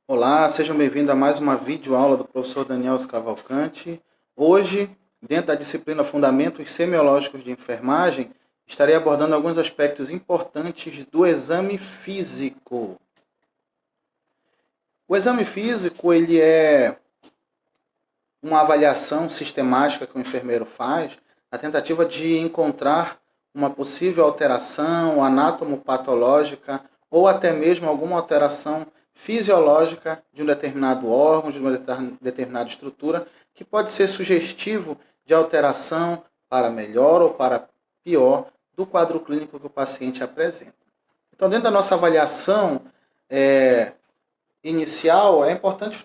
Olá, sejam bem-vindos a mais uma videoaula do professor Daniel Cavalcante. Hoje, dentro da disciplina Fundamentos Semiológicos de Enfermagem, estarei abordando alguns aspectos importantes do exame físico. O exame físico ele é uma avaliação sistemática que o enfermeiro faz na tentativa de encontrar uma possível alteração anatomopatológica ou até mesmo alguma alteração fisiológica de um determinado órgão, de uma determinada estrutura, que pode ser sugestivo de alteração para melhor ou para pior do quadro clínico que o paciente apresenta. Então, dentro da nossa avaliação inicial, é importante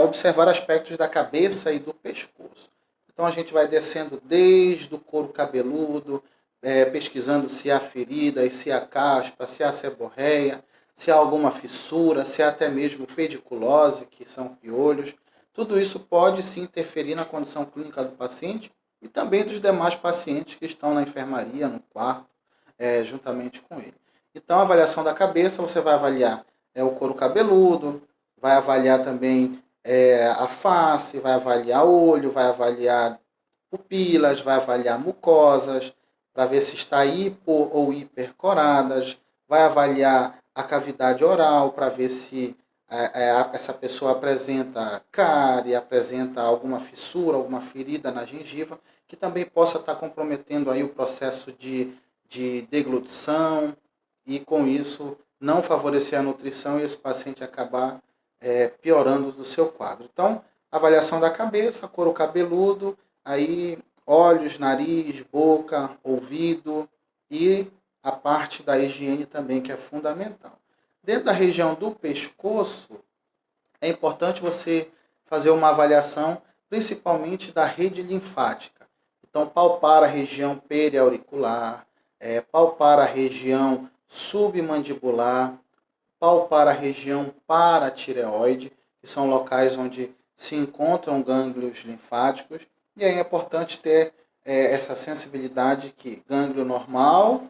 observar aspectos da cabeça e do pescoço. Então, a gente vai descendo desde o couro cabeludo, pesquisando se há feridas, se há caspa, se há seborreia, se há alguma fissura, se há até mesmo pediculose, que são piolhos. Tudo isso pode se interferir na condição clínica do paciente e também dos demais pacientes que estão na enfermaria, no quarto, juntamente com ele. Então, a avaliação da cabeça, você vai avaliar o couro cabeludo, vai avaliar também a face, vai avaliar olho, vai avaliar pupilas, vai avaliar mucosas, para ver se está hipo ou hipercoradas, vai avaliar a cavidade oral para ver se essa pessoa apresenta cárie, apresenta alguma fissura, alguma ferida na gengiva, que também possa estar comprometendo aí o processo de deglutição e com isso não favorecer a nutrição e esse paciente acabar piorando do seu quadro. Então, avaliação da cabeça, couro cabeludo, aí olhos, nariz, boca, ouvido e a parte da higiene também, que é fundamental. Dentro da região do pescoço, é importante você fazer uma avaliação, principalmente da rede linfática. Então, palpar a região periauricular, palpar a região submandibular, palpar a região paratireoide, que são locais onde se encontram gânglios linfáticos. E aí é importante ter essa sensibilidade que gânglio normal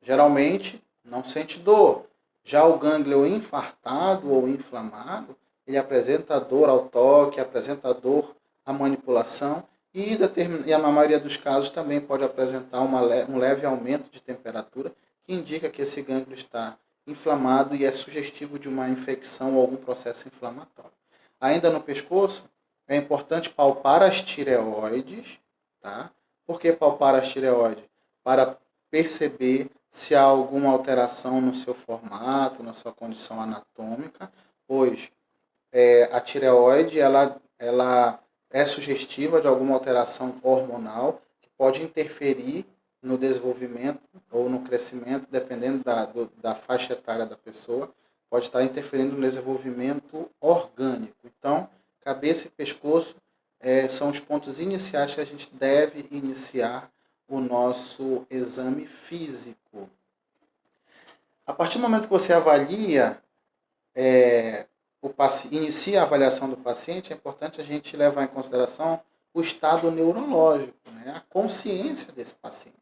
geralmente não sente dor. Já o gânglio infartado ou inflamado, ele apresenta dor ao toque, apresenta dor à manipulação e na maioria dos casos também pode apresentar um leve aumento de temperatura, que indica que esse gânglio está inflamado e é sugestivo de uma infecção ou algum processo inflamatório. Ainda no pescoço, é importante palpar as tireoides, tá? Por que palpar as tireoides? Para perceber se há alguma alteração no seu formato, na sua condição anatômica, pois a tireoide ela é sugestiva de alguma alteração hormonal que pode interferir no desenvolvimento ou no crescimento, dependendo da faixa etária da pessoa, pode estar interferindo no desenvolvimento orgânico. Então, cabeça e pescoço são os pontos iniciais que a gente deve iniciar o nosso exame físico. A partir do momento que você avalia, inicia a avaliação do paciente, é importante a gente levar em consideração o estado neurológico, né? A consciência desse paciente.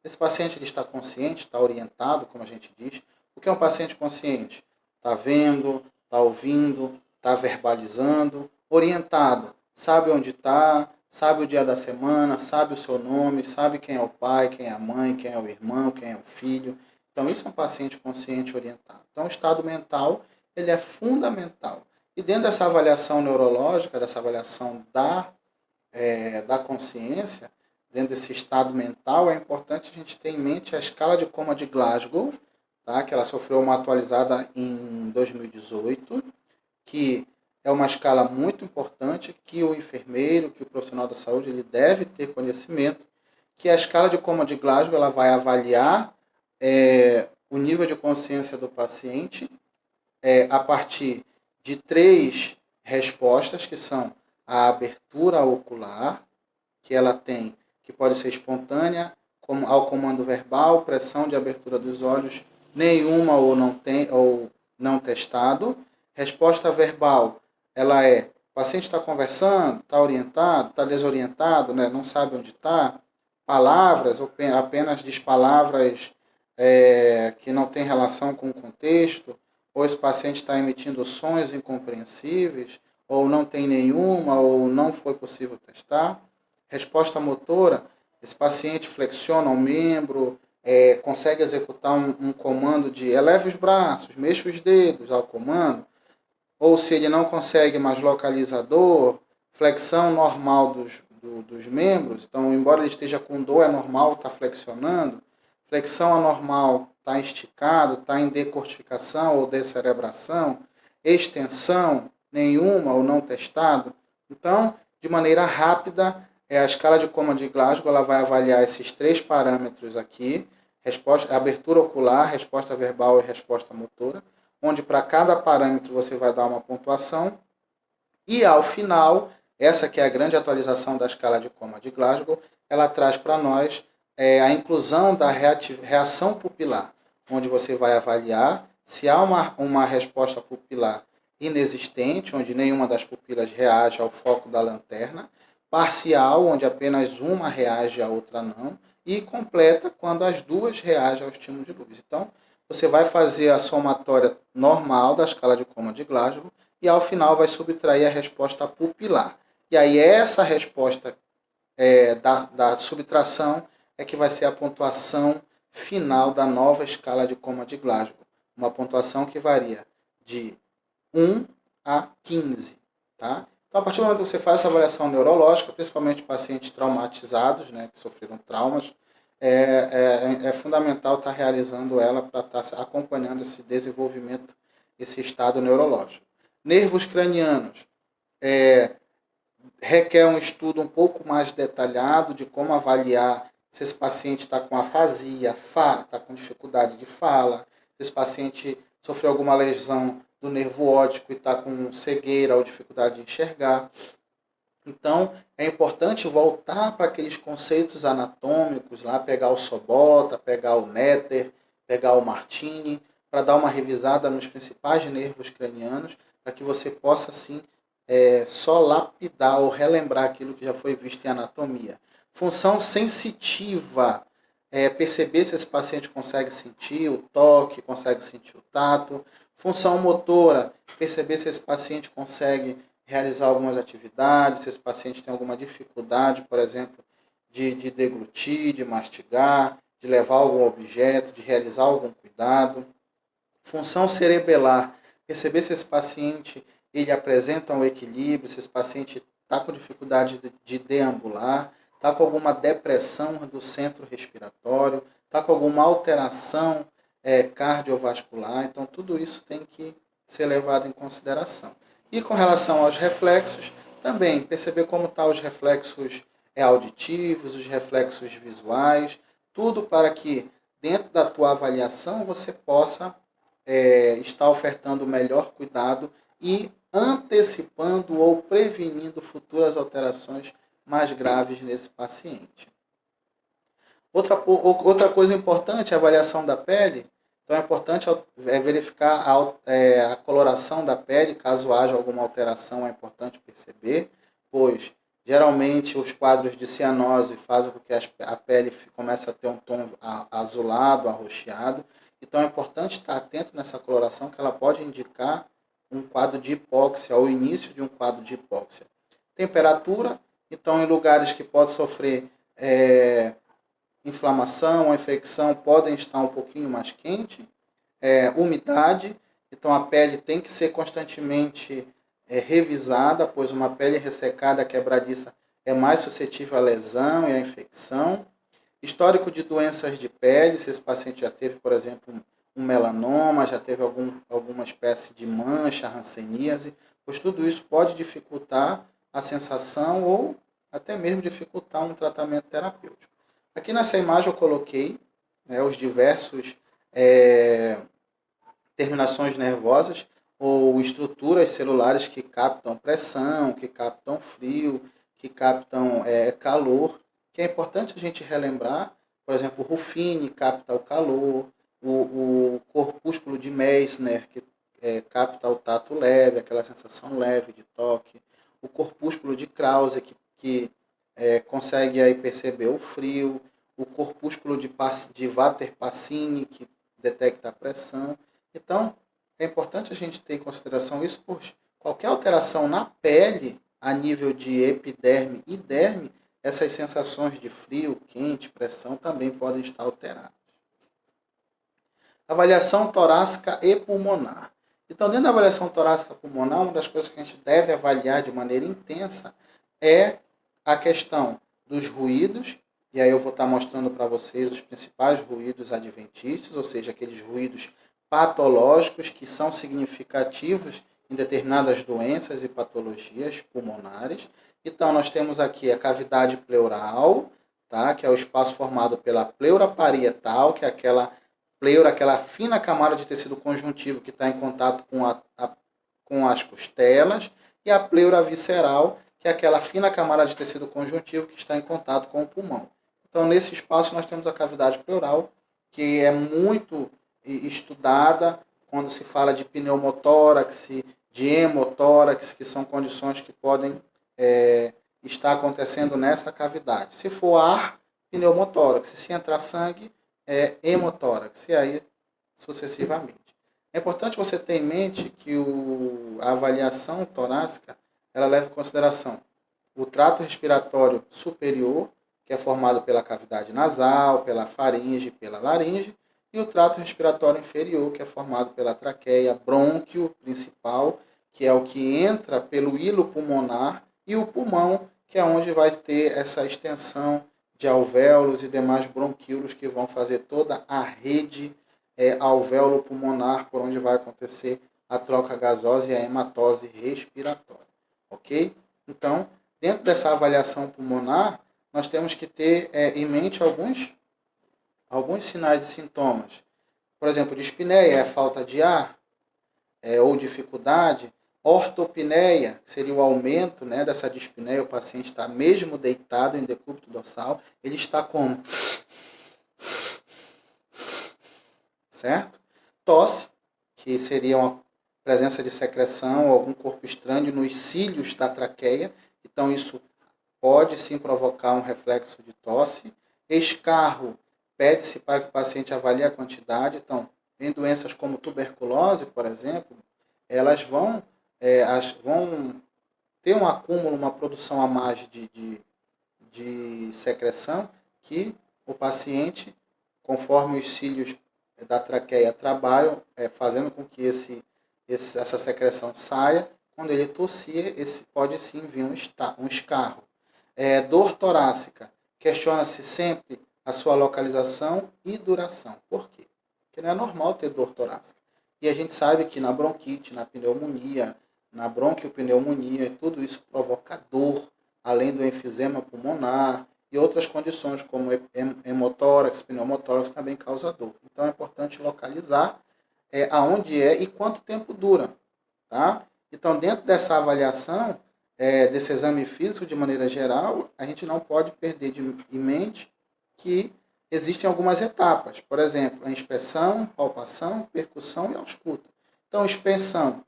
Esse paciente ele está consciente, está orientado, como a gente diz. O que é um paciente consciente? Está vendo, está ouvindo, está verbalizando, orientado, sabe onde está, sabe o dia da semana, sabe o seu nome, sabe quem é o pai, quem é a mãe, quem é o irmão, quem é o filho. Então, isso é um paciente consciente orientado. Então, o estado mental ele é fundamental. E dentro dessa avaliação neurológica, dessa avaliação da consciência, dentro desse estado mental, é importante a gente ter em mente a escala de coma de Glasgow, tá? Que ela sofreu uma atualizada em 2018, que é uma escala muito importante que o enfermeiro, que o profissional da saúde, ele deve ter conhecimento, que a escala de coma de Glasgow ela vai avaliar o nível de consciência do paciente a partir de 3 respostas, que são a abertura ocular, que ela tem, que pode ser espontânea, como ao comando verbal, pressão de abertura dos olhos, nenhuma ou não testado. Resposta verbal, ela é, o paciente está conversando, está orientado, está desorientado, né? Não sabe onde está. Palavras, ou apenas diz palavras que não tem relação com o contexto, ou esse paciente está emitindo sons incompreensíveis, ou não tem nenhuma, ou não foi possível testar. Resposta motora, esse paciente flexiona o membro, consegue executar um comando de eleve os braços, mexa os dedos ao comando, ou se ele não consegue mais localizador, flexão normal dos membros, então embora ele esteja com dor, é normal estar flexionando, flexão anormal está esticado, está em decortificação ou descerebração, extensão nenhuma ou não testado. Então, de maneira rápida, a escala de Coman de Glasgow ela vai avaliar esses 3 parâmetros aqui, abertura ocular, resposta verbal e resposta motora, onde para cada parâmetro você vai dar uma pontuação, e ao final, essa que é a grande atualização da escala de Coman de Glasgow, ela traz para nós a inclusão da reação pupilar, onde você vai avaliar se há uma resposta pupilar inexistente, onde nenhuma das pupilas reage ao foco da lanterna, parcial, onde apenas uma reage e a outra não, e completa, quando as duas reagem ao estímulo de luz. Então, você vai fazer a somatória normal da escala de Coman de Glasgow e ao final vai subtrair a resposta pupilar. E aí essa resposta da subtração é que vai ser a pontuação final da nova escala de Coman de Glasgow. Uma pontuação que varia de 1 a 15. Tá? Então, a partir do momento que você faz essa avaliação neurológica, principalmente pacientes traumatizados, né, que sofreram traumas, é fundamental estar realizando ela para estar acompanhando esse desenvolvimento, esse estado neurológico. Nervos cranianos. Requer um estudo um pouco mais detalhado de como avaliar se esse paciente está com afasia, está com dificuldade de fala, se esse paciente sofreu alguma lesão do nervo óptico e está com cegueira ou dificuldade de enxergar. Então, é importante voltar para aqueles conceitos anatômicos, lá pegar o Sobota, pegar o Netter, pegar o Martini, para dar uma revisada nos principais nervos cranianos, para que você possa, assim, só lapidar ou relembrar aquilo que já foi visto em anatomia. Função sensitiva, perceber se esse paciente consegue sentir o toque, consegue sentir o tato. Função motora, perceber se esse paciente consegue realizar algumas atividades, se esse paciente tem alguma dificuldade, por exemplo, de deglutir, de mastigar, de levar algum objeto, de realizar algum cuidado. Função cerebelar, perceber se esse paciente ele apresenta um equilíbrio, se esse paciente está com dificuldade de deambular, está com alguma depressão do centro respiratório, está com alguma alteração cardiovascular. Então, tudo isso tem que ser levado em consideração. E com relação aos reflexos, também perceber como estão os reflexos auditivos, os reflexos visuais, tudo para que dentro da tua avaliação você possa estar ofertando o melhor cuidado e antecipando ou prevenindo futuras alterações mais graves nesse paciente. Outra coisa importante, a avaliação da pele. Então é importante verificar a coloração da pele, caso haja alguma alteração é importante perceber, pois geralmente os quadros de cianose fazem com que a pele comece a ter um tom azulado, arroxeado. Então é importante estar atento nessa coloração, que ela pode indicar um quadro de hipóxia, ou o início de um quadro de hipóxia. Temperatura, então em lugares que podem sofrer inflamação ou infecção, podem estar um pouquinho mais quente. Umidade, então a pele tem que ser constantemente revisada, pois uma pele ressecada, quebradiça, é mais suscetível à lesão e à infecção. Histórico de doenças de pele, se esse paciente já teve, por exemplo, um melanoma, já teve alguma espécie de mancha, hanseníase, pois tudo isso pode dificultar a sensação ou até mesmo dificultar um tratamento terapêutico. Aqui nessa imagem eu coloquei os diversos terminações nervosas, ou estruturas celulares que captam pressão, que captam frio, que captam calor, que é importante a gente relembrar. Por exemplo, o Ruffini capta o calor, o corpúsculo de Meissner, que capta o tato leve, aquela sensação leve de toque, o corpúsculo de Krause, que consegue aí perceber o frio, o corpúsculo de Vater-Passini, que detecta a pressão. Então, é importante a gente ter em consideração isso, porque qualquer alteração na pele, a nível de epiderme e derme, essas sensações de frio, quente, pressão também podem estar alteradas. Avaliação torácica e pulmonar. Então, dentro da avaliação torácica pulmonar, uma das coisas que a gente deve avaliar de maneira intensa é a questão dos ruídos, e aí eu vou estar mostrando para vocês os principais ruídos adventícios, ou seja, aqueles ruídos patológicos que são significativos em determinadas doenças e patologias pulmonares. Então, nós temos aqui a cavidade pleural, tá? Que é o espaço formado pela pleura parietal, que é aquela pleura, aquela fina camada de tecido conjuntivo que está em contato com as costelas, e a pleura visceral, que é aquela fina camada de tecido conjuntivo que está em contato com o pulmão. Então, nesse espaço, nós temos a cavidade pleural, que é muito estudada quando se fala de pneumotórax, de hemotórax, que são condições que podem estar acontecendo nessa cavidade. Se for ar, pneumotórax. Se entrar sangue, hemotórax. E aí, sucessivamente. É importante você ter em mente que a avaliação torácica ela leva em consideração o trato respiratório superior, que é formado pela cavidade nasal, pela faringe, pela laringe, e o trato respiratório inferior, que é formado pela traqueia, brônquio principal, que é o que entra pelo hilo pulmonar, e o pulmão, que é onde vai ter essa extensão de alvéolos e demais bronquíolos que vão fazer toda a rede alvéolo pulmonar, por onde vai acontecer a troca gasosa e a hematose respiratória. Ok? Então, dentro dessa avaliação pulmonar, nós temos que ter em mente alguns sinais e sintomas. Por exemplo, dispneia é a falta de ar ou dificuldade. Ortopneia seria o aumento dessa dispneia, o paciente está mesmo deitado em decúbito dorsal, ele está como? Certo? Tosse, que seria uma presença de secreção ou algum corpo estranho nos cílios da traqueia, então isso pode sim provocar um reflexo de tosse. Escarro, pede-se para que o paciente avalie a quantidade. Então, em doenças como tuberculose, por exemplo, elas vão ter um acúmulo, uma produção a mais de secreção que o paciente, conforme os cílios da traqueia trabalham, fazendo com que essa secreção saia, quando ele tossir, pode sim vir um escarro. Dor torácica, questiona-se sempre a sua localização e duração. Por quê? Porque não é normal ter dor torácica. E a gente sabe que na bronquite, na pneumonia, na bronquiopneumonia, tudo isso provoca dor, além do enfisema pulmonar e outras condições como hemotórax, pneumotórax também causa dor. Então é importante localizar aonde e quanto tempo dura. Tá? Então, dentro dessa avaliação, desse exame físico de maneira geral, a gente não pode perder em mente que existem algumas etapas. Por exemplo, a inspeção, palpação, percussão e ausculta. Então, inspeção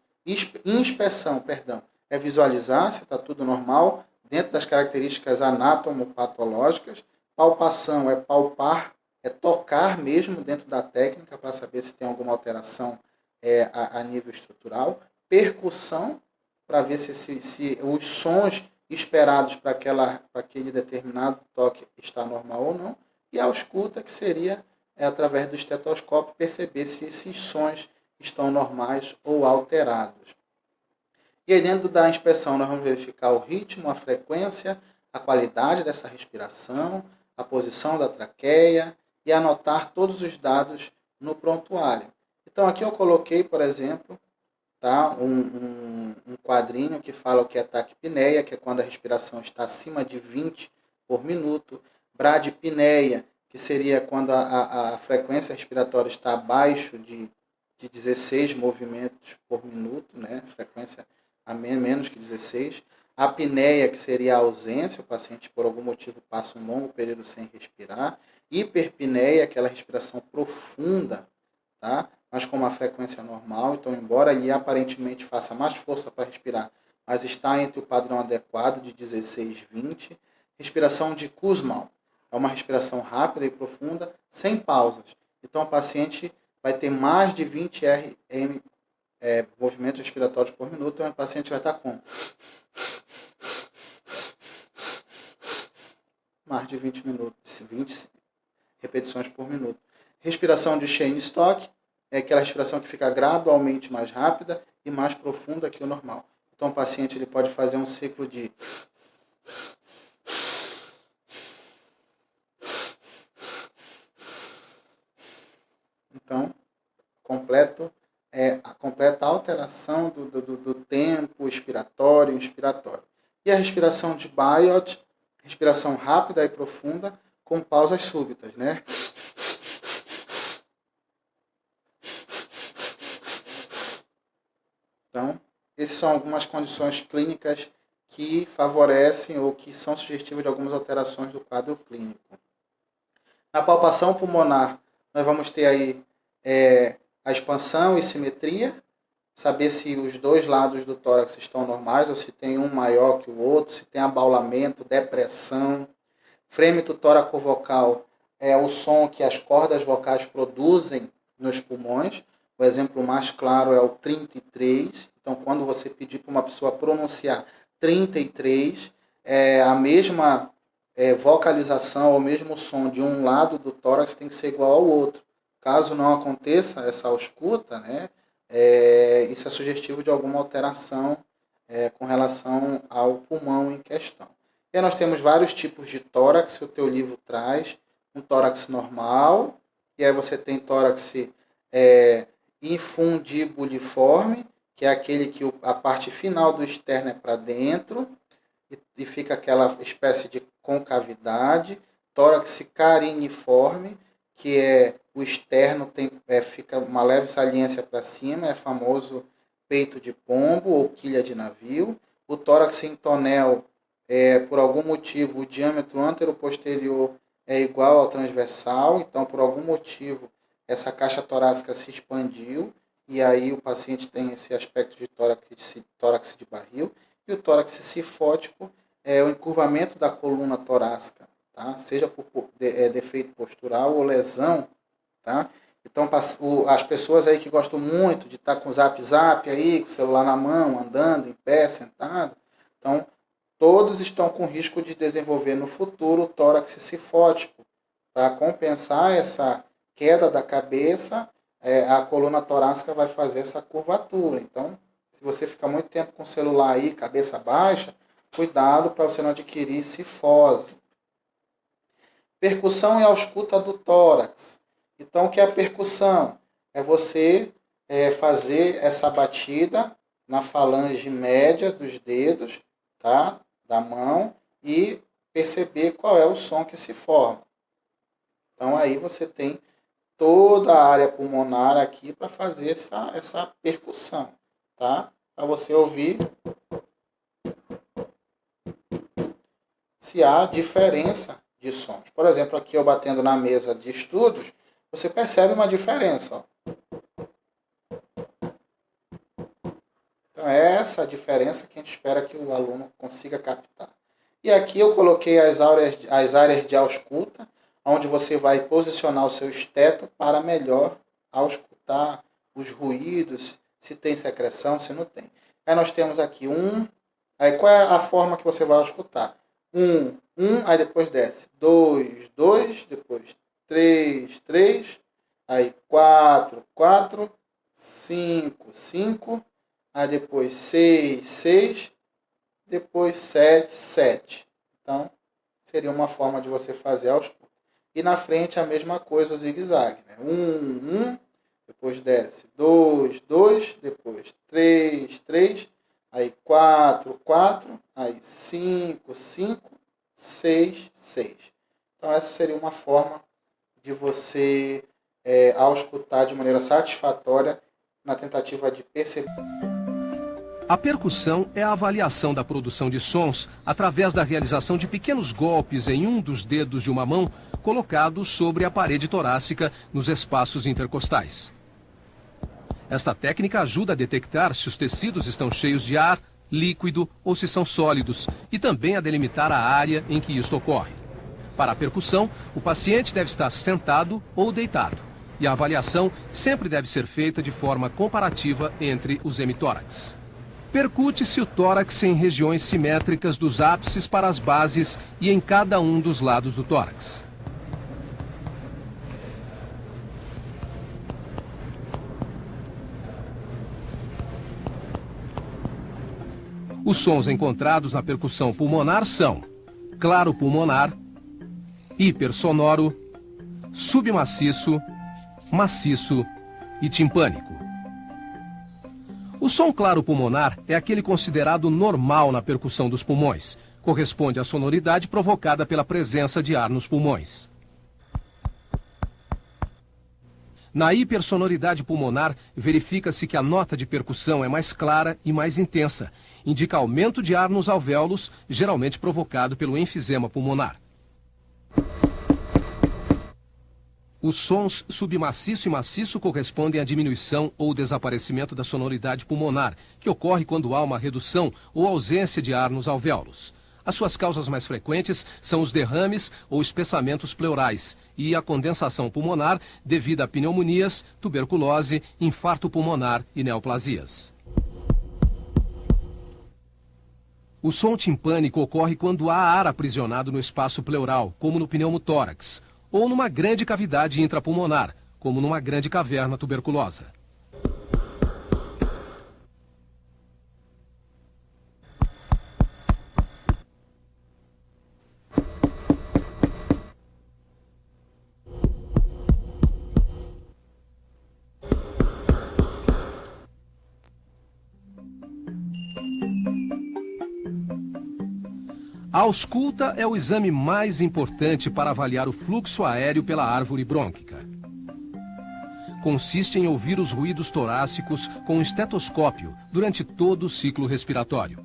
é visualizar se está tudo normal, dentro das características anatomopatológicas. Palpação é palpar, é tocar mesmo dentro da técnica para saber se tem alguma alteração a nível estrutural. Percussão, para ver se os sons esperados para aquele determinado toque está normal ou não. E a ausculta, que seria, através do estetoscópio, perceber se esses sons estão normais ou alterados. E aí, dentro da inspeção, nós vamos verificar o ritmo, a frequência, a qualidade dessa respiração, a posição da traqueia e anotar todos os dados no prontuário. Então, aqui eu coloquei, por exemplo, tá, um quadrinho que fala o que é taquipneia, que é quando a respiração está acima de 20 por minuto. Bradipneia, que seria quando a frequência respiratória está abaixo de de 16 movimentos por minuto, né? Frequência a menos que 16. A apneia, que seria a ausência, o paciente por algum motivo passa um longo período sem respirar. Hiperpneia, aquela respiração profunda, tá? Mas com uma frequência normal. Então, embora ele aparentemente faça mais força para respirar, mas está entre o padrão adequado de 16, 20. Respiração de Kussmaul. É uma respiração rápida e profunda, sem pausas. Então, o paciente vai ter mais de 20 RM, movimentos respiratórios por minuto, então o paciente vai estar com mais de 20 minutos, 20 repetições por minuto. Respiração de Cheyne-Stokes é aquela respiração que fica gradualmente mais rápida e mais profunda que o normal. Então, o paciente ele pode fazer um ciclo de a completa alteração do tempo expiratório e inspiratório. E a respiração de Biot, respiração rápida e profunda, com pausas súbitas, né? Então, essas são algumas condições clínicas que favorecem ou que são sugestivas de algumas alterações do quadro clínico. Na palpação pulmonar, nós vamos ter aí a expansão e simetria, saber se os dois lados do tórax estão normais ou se tem um maior que o outro, se tem abaulamento, depressão. Frêmito tóraco-vocal é o som que as cordas vocais produzem nos pulmões. O exemplo mais claro é o 33. Então, quando você pedir para uma pessoa pronunciar 33, a mesma vocalização, ou mesmo som de um lado do tórax tem que ser igual ao outro. Caso não aconteça essa ausculta, né, isso é sugestivo de alguma alteração com relação ao pulmão em questão. E aí nós temos vários tipos de tórax, o teu livro traz um tórax normal, e aí você tem tórax infundibuliforme, que é aquele que a parte final do externo é para dentro, e fica aquela espécie de concavidade. Tórax cariniforme, que é o externo fica uma leve saliência para cima, é famoso peito de pombo ou quilha de navio. O tórax em tonel, por algum motivo, o diâmetro antero-posterior é igual ao transversal, então por algum motivo essa caixa torácica se expandiu, e aí o paciente tem esse aspecto de tórax de barril. E o tórax cifótico é o encurvamento da coluna torácica, tá? Seja por defeito postural ou lesão, tá? Então, as pessoas aí que gostam muito de estar com o zap aí, com o celular na mão, andando em pé, sentado, então, todos estão com risco de desenvolver no futuro o tórax cifótico. Para compensar essa queda da cabeça, a coluna torácica vai fazer essa curvatura. Então, se você fica muito tempo com o celular aí, cabeça baixa, cuidado para você não adquirir cifose. Percussão e ausculta do tórax. Então, o que é a percussão? É você fazer essa batida na falange média dos dedos, tá? Da mão, e perceber qual é o som que se forma. Então, aí você tem toda a área pulmonar aqui para fazer essa percussão, tá? Para você ouvir se há diferença de sons. Por exemplo, aqui eu batendo na mesa de estudos, você percebe uma diferença. Ó. Então, é essa a diferença que a gente espera que o aluno consiga captar. E aqui eu coloquei as áreas de ausculta, onde você vai posicionar o seu esteto para melhor auscultar os ruídos, se tem secreção, se não tem. Aí nós temos aqui aí qual é a forma que você vai auscultar? Aí depois desce 2, 2, depois 3, 3, aí 4, 4, 5, 5, aí depois 6, 6, depois 7, 7. Então, seria uma forma de você fazer a ausculta. E na frente a mesma coisa, o zigue-zague. Né? 1, depois desce 2, 2, depois 3, 3, aí 4, 4, aí 5, 5, 6, 6. Então essa seria uma forma de você auscultar de maneira satisfatória na tentativa de perceber. A percussão é a avaliação da produção de sons através da realização de pequenos golpes em um dos dedos de uma mão colocados sobre a parede torácica nos espaços intercostais. Esta técnica ajuda a detectar se os tecidos estão cheios de ar, líquido ou se são sólidos e também a delimitar a área em que isto ocorre. Para a percussão, o paciente deve estar sentado ou deitado e a avaliação sempre deve ser feita de forma comparativa entre os hemitórax. Percute-se o tórax em regiões simétricas dos ápices para as bases e em cada um dos lados do tórax. Os sons encontrados na percussão pulmonar são claro pulmonar, hipersonoro, submaciço, maciço e timpânico. O som claro pulmonar é aquele considerado normal na percussão dos pulmões. Corresponde à sonoridade provocada pela presença de ar nos pulmões. Na hipersonoridade pulmonar, verifica-se que a nota de percussão é mais clara e mais intensa. Indica aumento de ar nos alvéolos, geralmente provocado pelo enfisema pulmonar. Os sons submaciço e maciço correspondem à diminuição ou desaparecimento da sonoridade pulmonar, que ocorre quando há uma redução ou ausência de ar nos alvéolos. As suas causas mais frequentes são os derrames ou espessamentos pleurais e a condensação pulmonar devido a pneumonias, tuberculose, infarto pulmonar e neoplasias. O som timpânico ocorre quando há ar aprisionado no espaço pleural, como no pneumotórax, ou numa grande cavidade intrapulmonar, como numa grande caverna tuberculosa. A ausculta é o exame mais importante para avaliar o fluxo aéreo pela árvore brônquica. Consiste em ouvir os ruídos torácicos com um estetoscópio durante todo o ciclo respiratório.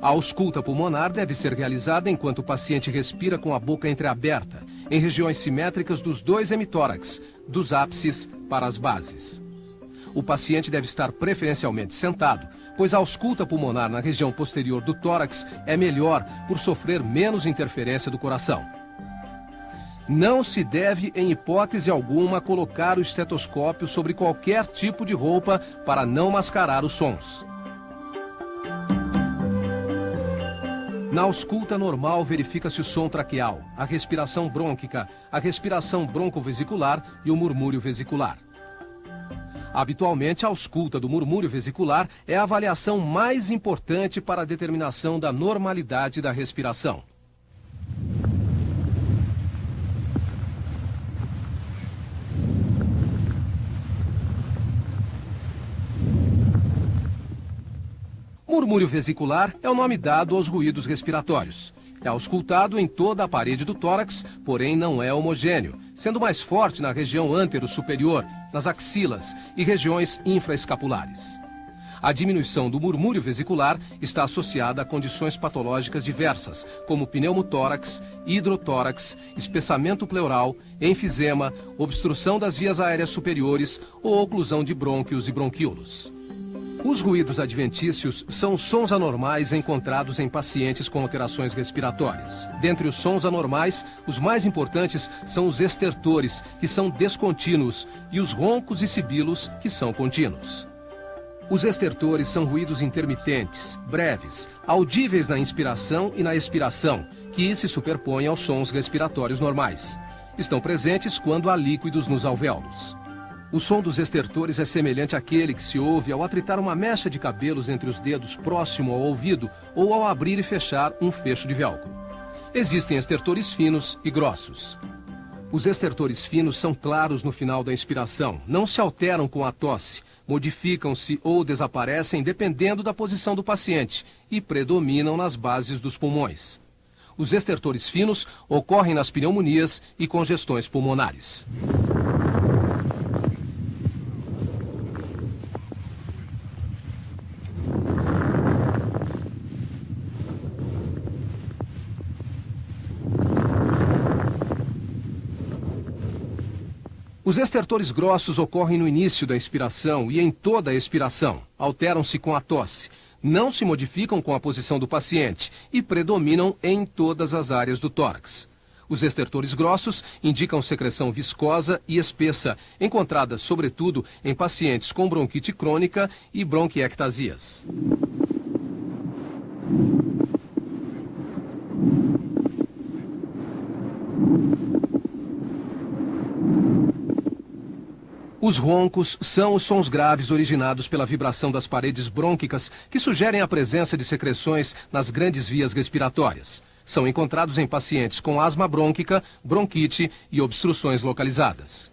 A ausculta pulmonar deve ser realizada enquanto o paciente respira com a boca entreaberta, em regiões simétricas dos dois hemitórax, dos ápices para as bases. O paciente deve estar preferencialmente sentado, pois a ausculta pulmonar na região posterior do tórax é melhor por sofrer menos interferência do coração. Não se deve, em hipótese alguma, colocar o estetoscópio sobre qualquer tipo de roupa para não mascarar os sons. Na ausculta normal, verifica-se o som traqueal, a respiração brônquica, a respiração broncovesicular e o murmúrio vesicular. Habitualmente, a ausculta do murmúrio vesicular é a avaliação mais importante para a determinação da normalidade da respiração. Murmúrio vesicular é o nome dado aos ruídos respiratórios. É auscultado em toda a parede do tórax, porém não é homogêneo, sendo mais forte na região antero-superior, nas axilas e regiões infraescapulares. A diminuição do murmúrio vesicular está associada a condições patológicas diversas, como pneumotórax, hidrotórax, espessamento pleural, enfisema, obstrução das vias aéreas superiores ou oclusão de brônquios e bronquíolos. Os ruídos adventícios são sons anormais encontrados em pacientes com alterações respiratórias. Dentre os sons anormais, os mais importantes são os estertores, que são descontínuos, e os roncos e sibilos, que são contínuos. Os estertores são ruídos intermitentes, breves, audíveis na inspiração e na expiração, que se superpõem aos sons respiratórios normais. Estão presentes quando há líquidos nos alvéolos. O som dos estertores é semelhante àquele que se ouve ao atritar uma mecha de cabelos entre os dedos próximo ao ouvido ou ao abrir e fechar um fecho de velcro. Existem estertores finos e grossos. Os estertores finos são claros no final da inspiração, não se alteram com a tosse, modificam-se ou desaparecem dependendo da posição do paciente e predominam nas bases dos pulmões. Os estertores finos ocorrem nas pneumonias e congestões pulmonares. Os estertores grossos ocorrem no início da inspiração e em toda a expiração. Alteram-se com a tosse. Não se modificam com a posição do paciente e predominam em todas as áreas do tórax. Os estertores grossos indicam secreção viscosa e espessa, encontrada sobretudo em pacientes com bronquite crônica e bronquiectasias. Os roncos são os sons graves originados pela vibração das paredes brônquicas que sugerem a presença de secreções nas grandes vias respiratórias. São encontrados em pacientes com asma brônquica, bronquite e obstruções localizadas.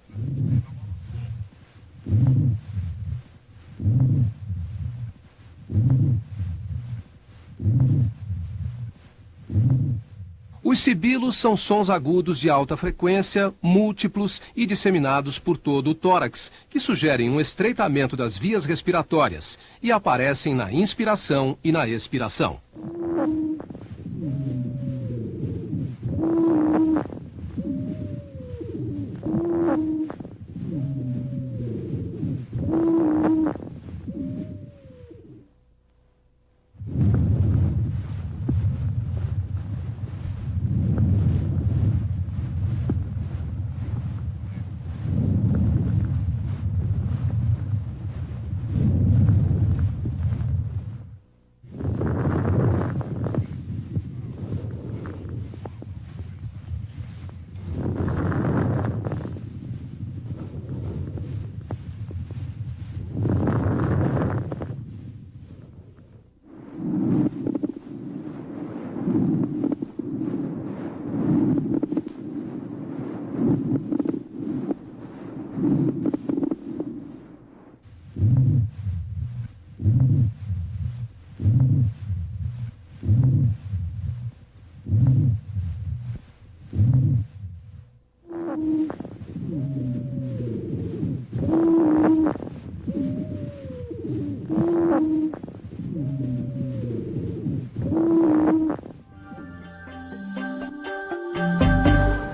Os sibilos são sons agudos de alta frequência, múltiplos e disseminados por todo o tórax, que sugerem um estreitamento das vias respiratórias e aparecem na inspiração e na expiração.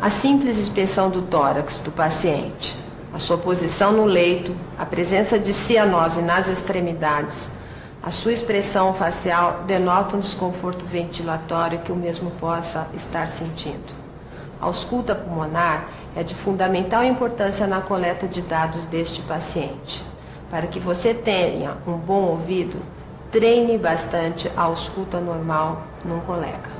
A simples inspeção do tórax do paciente, a sua posição no leito, a presença de cianose nas extremidades, a sua expressão facial denotam desconforto ventilatório que o mesmo possa estar sentindo. A ausculta pulmonar é de fundamental importância na coleta de dados deste paciente. Para que você tenha um bom ouvido, treine bastante a ausculta normal num colega.